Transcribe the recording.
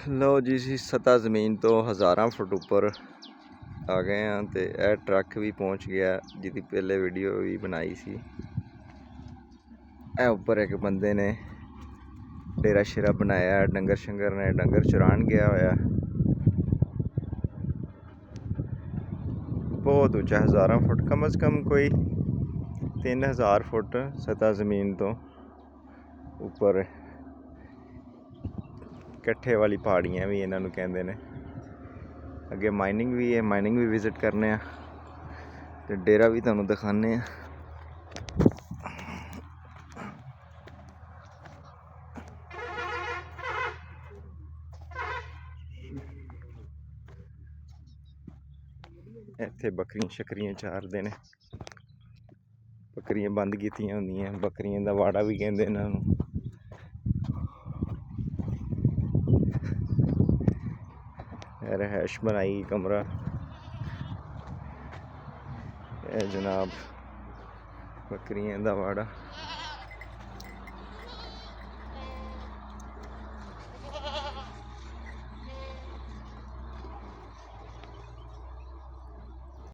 ਲਓ ਜੀ, ਅਸੀਂ ਸਤ੍ਹਾ ਜ਼ਮੀਨ ਤੋਂ ਹਜ਼ਾਰਾਂ ਫੁੱਟ ਉੱਪਰ ਆ ਗਏ ਹਾਂ ਤੇ ਇਹ ਟਰੱਕ ਵੀ ਪਹੁੰਚ ਗਿਆ ਜਿਹਦੀ ਪਹਿਲੇ ਵੀਡੀਓ ਵੀ ਬਣਾਈ ਸੀ। ਇਹ ਉੱਪਰ ਇੱਕ ਬੰਦੇ ਨੇ ਡੇਰਾ ਸ਼ੇਰਾ ਬਣਾਇਆ, ਡੰਗਰ ਸ਼ੰਗਰ ਨੇ ਡੰਗਰ ਚਰਾਉਣ ਗਿਆ ਹੋਇਆ। ਬਹੁਤ ਉੱਚਾ, ਹਜ਼ਾਰਾਂ ਫੁੱਟ, ਕਮ ਸੇ ਕਮ ਕੋਈ 3000 ਫੁੱਟ ਸਤ੍ਹਾ ਜ਼ਮੀਨ ਤੋਂ ਉੱਪਰ। ਕੱਠੇ ਵਾਲੀ ਪਹਾੜੀਆਂ ਵੀ ਇਹਨਾਂ ਨੂੰ ਕਹਿੰਦੇ ਨੇ। ਅੱਗੇ ਮਾਈਨਿੰਗ ਵੀ ਹੈ, ਮਾਈਨਿੰਗ ਵੀ ਵਿਜ਼ਿਟ ਕਰਨੇ ਆ ਤੇ ਡੇਰਾ ਵੀ ਤੁਹਾਨੂੰ ਦਿਖਾਉਂਦੇ ਆ। ਇੱਥੇ ਬੱਕਰੀਆਂ ਸ਼ੱਕਰੀਆਂ ਚਾਰਦੇ ਨੇ, ਬੱਕਰੀਆਂ ਬੰਦ ਕੀਤੀਆਂ ਹੁੰਦੀਆਂ, ਬੱਕਰੀਆਂ ਦਾ ਵਾੜਾ ਵੀ ਕਹਿੰਦੇ ਇਹਨਾਂ ਨੂੰ। ਰਹਿائش ਬਣਾਈ ਕਮਰਾ। ਇਹ ਜਨਾਬ ਬੱਕਰੀਆਂ ਦਾ ਵਾੜਾ।